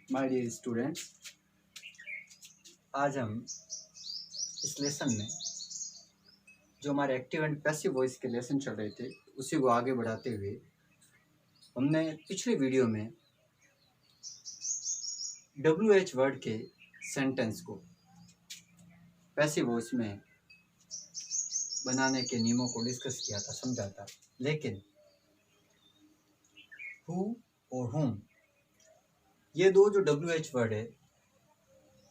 My dear students, आज हम इस लेसन में जो हमारे एक्टिव एंड पैसिव वॉइस के लेसन चल रहे थे उसी को आगे बढ़ाते हुए हमने पिछले वीडियो में WH वर्ड के सेंटेंस को पैसिव वॉइस में बनाने के नियमों को डिस्कस किया था, समझा था। लेकिन हु और हुम, ये दो जो WH वर्ड है,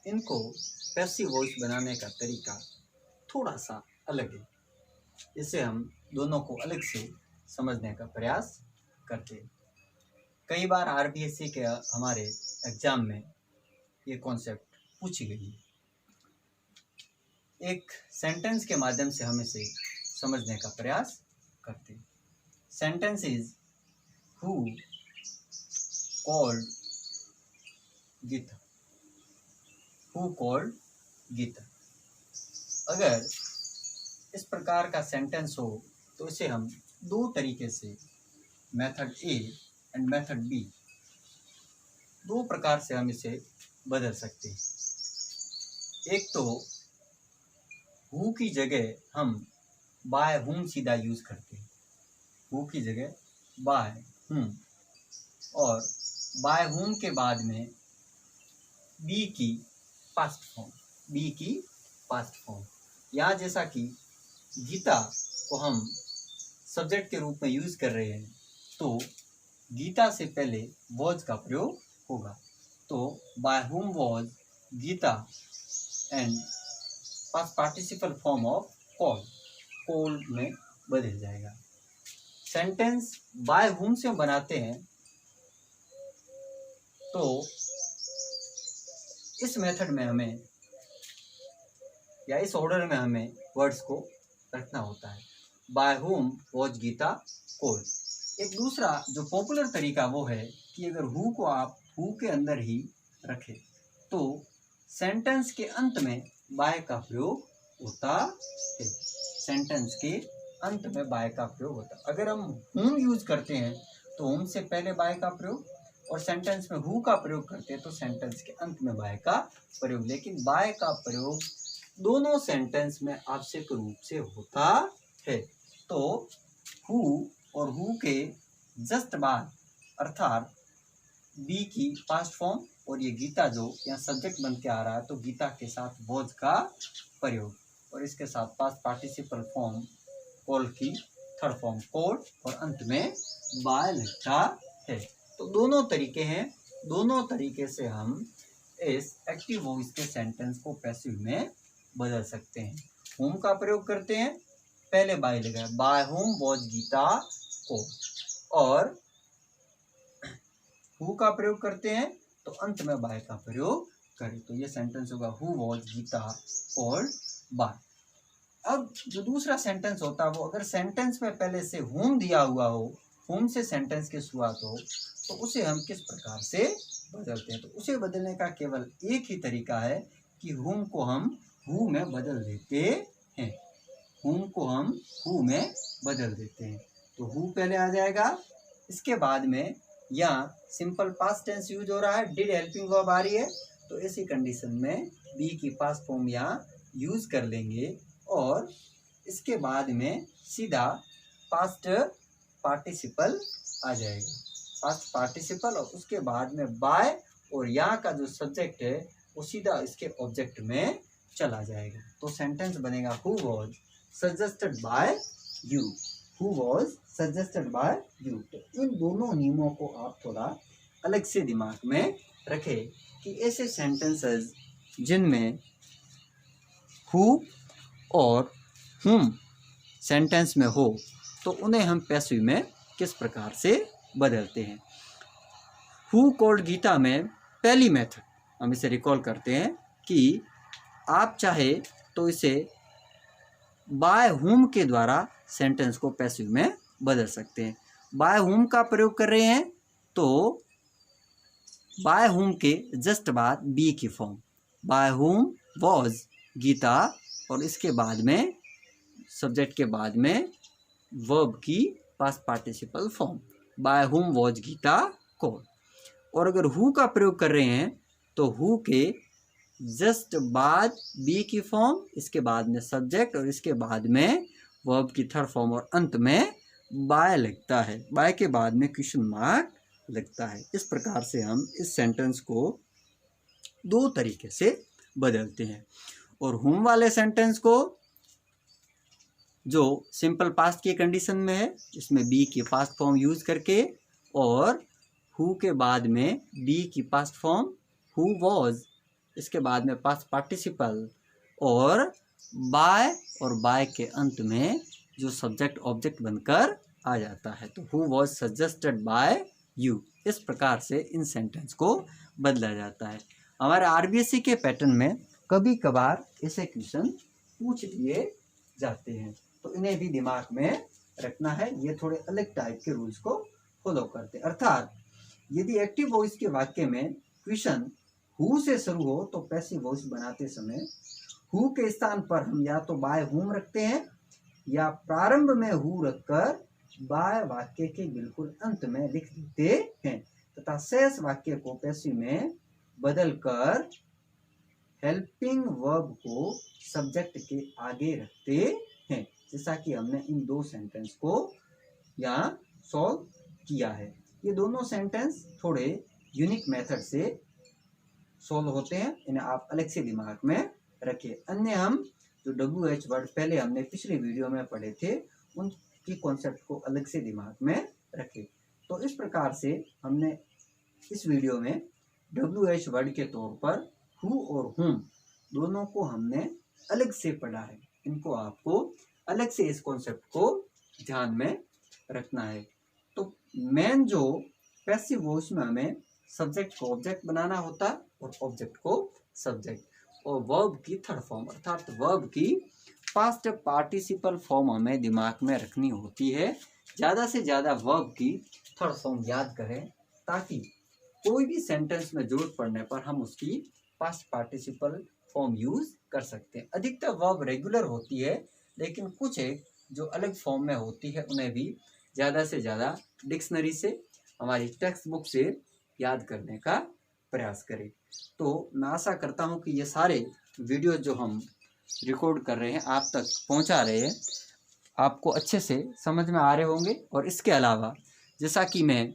इनको पैसिव वॉइस बनाने का तरीका थोड़ा सा अलग है। इसे हम दोनों को अलग से समझने का प्रयास करते हैं। कई बार RBSC के हमारे एग्जाम में ये कॉन्सेप्ट पूछी गई है। एक सेंटेंस के माध्यम से हम इसे समझने का प्रयास करते हैं। Sentence is who called Gita. Who called Gita. अगर इस प्रकार का सेंटेंस हो तो इसे हम दो तरीके से, method A and method B, दो प्रकार से हम इसे बदल सकते हैं। एक तो हु की जगह हम बाय हुम सीधा यूज करते हैं। हु की जगह बाय हुम, और बाय हुम के बाद में बी की पास्ट फॉर्म। यहाँ जैसा कि गीता को हम सब्जेक्ट के रूप में यूज कर रहे हैं तो गीता से पहले वॉज का प्रयोग होगा। तो by whom was Gita and past participle form of called में बदल जाएगा। सेंटेंस बाय हुम से हम बनाते हैं तो इस मेथड में हमें या इस ऑर्डर में हमें वर्ड्स को रखना होता है। Bye whom was Gita called. एक दूसरा जो पॉपुलर तरीका वो है कि अगर हु को आप हु के अंदर ही रखें तो सेंटेंस के अंत में बाय का प्रयोग होता है। सेंटेंस के अंत में बाय का प्रयोग होता है। अगर हम हुम यूज करते हैं तो हुम से पहले बाय का प्रयोग, और सेंटेंस में हु का प्रयोग करते हैं तो सेंटेंस के अंत में बाय का प्रयोग। लेकिन बाय का प्रयोग दोनों सेंटेंस में आवश्यक रूप से होता है। तो हु और हु के जस्ट बाद अर्थात बी की पास्ट फॉर्म और ये गीता जो यहाँ सब्जेक्ट बन के आ रहा है तो गीता के साथ वॉज का प्रयोग, और इसके साथ पास्ट पार्टिसिपल फॉर्म कॉल की थर्ड फॉर्म कॉल्ड, और अंत में बाय लगता है। तो दोनों तरीके हैं। दोनों तरीके से हम इस एक्टिव वॉइस के सेंटेंस को पैसिव में बदल सकते हैं। हुम का प्रयोग करते हैं, पहले बाय लगा, by whom was Gita called, और हु का प्रयोग करते हैं तो अंत में बाय का प्रयोग करें। तो ये सेंटेंस होगा who was Gita called by. अब जो दूसरा सेंटेंस होता है वो अगर सेंटेंस में पहले से हुम दिया हुआ हो, हुम से सेंटेंस की शुरुआत हो, तो उसे हम किस प्रकार से बदलते हैं। तो उसे बदलने का केवल एक ही तरीका है कि हुम को हम हु में बदल देते हैं। हुम को हम हु में बदल देते हैं। तो हु पहले आ जाएगा, इसके बाद में यहाँ सिंपल पास्ट टेंस यूज हो रहा है, डिड हेल्पिंग वर्ब आ रही है, तो ऐसी कंडीशन में बी की पास्ट फॉर्म यहाँ यूज कर लेंगे, और इसके बाद में सीधा पास्ट पार्टिसिपल आ जाएगा। पास्ट पार्टिसिपल, और उसके बाद में बाय, और यहाँ का जो सब्जेक्ट है वो सीधा इसके ऑब्जेक्ट में चला जाएगा। तो सेंटेंस बनेगा who was suggested by you. Who was suggested by you. तो इन दोनों नियमों को आप थोड़ा अलग से दिमाग में रखें कि ऐसे सेंटेंसेस जिनमें हु और हुम सेंटेंस में हो तो उन्हें हम पैसिव में किस प्रकार से बदलते हैं। हु कॉल्ड गीता में पहली मेथड हम इसे रिकॉल करते हैं कि आप चाहे तो इसे बाय हुम के द्वारा सेंटेंस को पैसिव में बदल सकते हैं। बाय हुम का प्रयोग कर रहे हैं तो बाय हुम के जस्ट बाद बी की फॉर्म, बाय हुम वॉज गीता, और इसके बाद में सब्जेक्ट के बाद में वर्ब की past participle form, by whom was Gita called. और अगर हु का प्रयोग कर रहे हैं तो हु के जस्ट बाद बी की फॉर्म, इसके बाद में सब्जेक्ट और इसके बाद में वर्ब की थर्ड फॉर्म और अंत में बाय लगता है। बाय के बाद में क्वेश्चन मार्क लगता है। इस प्रकार से हम इस सेंटेंस को दो तरीके से बदलते हैं। और हुम वाले सेंटेंस को जो सिंपल पास्ट की कंडीशन में है, इसमें बी की पास्ट फॉर्म यूज करके और हु के बाद में बी की पास्ट फॉर्म हु वॉज, इसके बाद में पास्ट पार्टिसिपल और बाय के अंत में जो सब्जेक्ट ऑब्जेक्ट बनकर आ जाता है। तो who was suggested by you, इस प्रकार से इन सेंटेंस को बदला जाता है। हमारे आरबीएससी के पैटर्न में कभी कभार ऐसे क्वेश्चन पूछ लिए जाते हैं, तो इन्हें भी दिमाग में रखना है। ये थोड़े अलग टाइप के रूल्स को फॉलो करते हैं। अर्थात यदि एक्टिव वॉइस के वाक्य में क्वेश्चन हु से शुरू हो तो पैसिव वॉइस बनाते समय हु के स्थान पर हम या तो बाय हुम रखते हैं या प्रारंभ में हु रखकर बाय वाक्य के बिल्कुल अंत में लिख देते हैं तथा शेष वाक्य को पैसिव में बदलकर हेल्पिंग वर्ब को सब्जेक्ट के आगे रखते हैं, जैसा कि हमने इन दो सेंटेंस को यहाँ सॉल्व किया है। ये दोनों सेंटेंस थोड़े यूनिक मेथड से सॉल्व होते हैं, इन्हें आप अलग से दिमाग में रखिए। अन्य हम जो WH वर्ड पहले हमने पिछले वीडियो में पढ़े थे उनकी कॉन्सेप्ट को अलग से दिमाग में रखें। तो इस प्रकार से हमने इस वीडियो में WH वर्ड के तौर पर हु और हुम दोनों को हमने अलग से पढ़ा है। इनको आपको अलग से इस कॉन्सेप्ट को ध्यान में रखना है। तो मेन जो पैसिव वॉइस में हमें सब्जेक्ट को ऑब्जेक्ट बनाना होता है और ऑब्जेक्ट को सब्जेक्ट, और वर्ब की थर्ड फॉर्म अर्थात वर्ब की पास्ट पार्टिसिपल फॉर्म हमें दिमाग में रखनी होती है। ज़्यादा से ज़्यादा वर्ब की थर्ड फॉर्म याद करें ताकि कोई भी सेंटेंस में जरूरत पड़ने पर हम उसकी पास्ट पार्टिसिपल फॉर्म यूज कर सकते हैं। अधिकतर वर्ब रेगुलर होती है, लेकिन कुछ एक जो अलग फॉर्म में होती है उन्हें भी ज़्यादा से ज़्यादा डिक्शनरी से, हमारी टेक्स्ट बुक से याद करने का प्रयास करें। तो मैं आशा करता हूं कि ये सारे वीडियो जो हम रिकॉर्ड कर रहे हैं आप तक पहुंचा रहे हैं, आपको अच्छे से समझ में आ रहे होंगे। और इसके अलावा जैसा कि मैं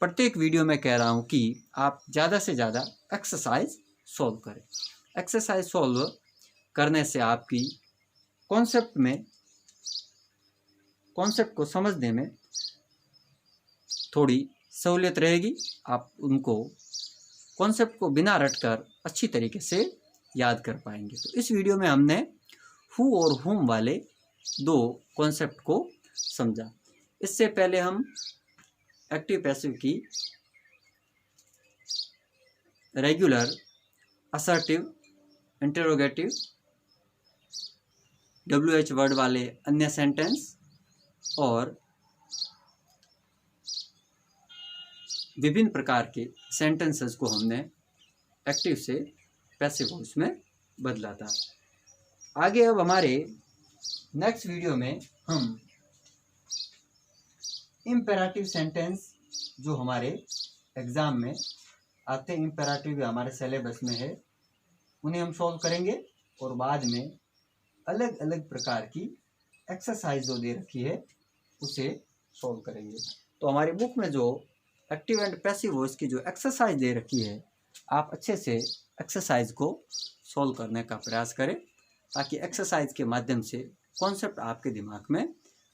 प्रत्येक वीडियो में कह रहा हूं कि आप ज़्यादा से ज़्यादा एक्सरसाइज सॉल्व करें। एक्सरसाइज सॉल्व करने से आपकी कॉन्सेप्ट को समझने में थोड़ी सहूलियत रहेगी। आप उनको कॉन्सेप्ट को बिना रटकर अच्छी तरीके से याद कर पाएंगे। तो इस वीडियो में हमने हु और हुम वाले दो कॉन्सेप्ट को समझा। इससे पहले हम एक्टिव पैसिव की regular, assertive, interrogative, WH word वाले अन्य सेंटेंस और विभिन्न प्रकार के सेंटेंसेस को हमने एक्टिव से पैसिव वॉइस में बदला था। आगे अब हमारे नेक्स्ट वीडियो में हम इम्पेरेटिव सेंटेंस जो हमारे एग्जाम में आते हैं, इम्पेरेटिव हमारे सिलेबस में है, उन्हें हम सॉल्व करेंगे और बाद में अलग अलग प्रकार की एक्सरसाइज जो दे रखी है उसे सॉल्व करेंगे। तो हमारी बुक में जो एक्टिव एंड पैसिव वॉइस की जो एक्सरसाइज दे रखी है, आप अच्छे से एक्सरसाइज को सॉल्व करने का प्रयास करें ताकि एक्सरसाइज के माध्यम से कॉन्सेप्ट आपके दिमाग में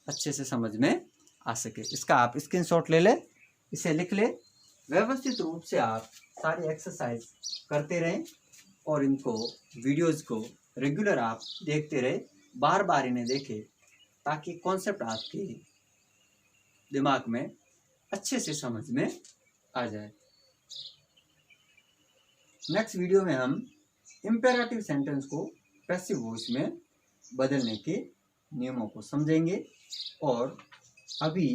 अच्छे से समझ में आ सके। इसका आप स्क्रीनशॉट ले लें, इसे लिख लें, व्यवस्थित रूप से आप सारी एक्सरसाइज करते रहें और इनको वीडियोज़ को रेगुलर आप देखते रहे, बार बार इन्हें देखें ताकि कॉन्सेप्ट आपके दिमाग में अच्छे से समझ में आ जाए। नेक्स्ट वीडियो में हम इम्पेरेटिव सेंटेंस को पैसिव वॉइस में बदलने के नियमों को समझेंगे और अभी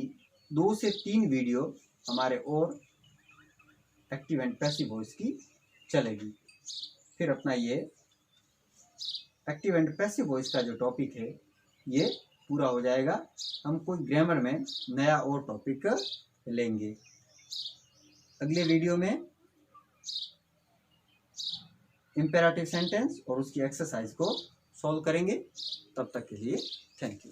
2 से 3 वीडियो हमारे और एक्टिव एंड पैसिव वॉइस की चलेगी। फिर अपना ये एक्टिव एंड पैसिव वॉइस का जो टॉपिक है ये पूरा हो जाएगा। हम कोई ग्रामर में नया और टॉपिक लेंगे। अगले वीडियो में इम्पेरेटिव सेंटेंस और उसकी एक्सरसाइज को सॉल्व करेंगे। तब तक के लिए थैंक यू।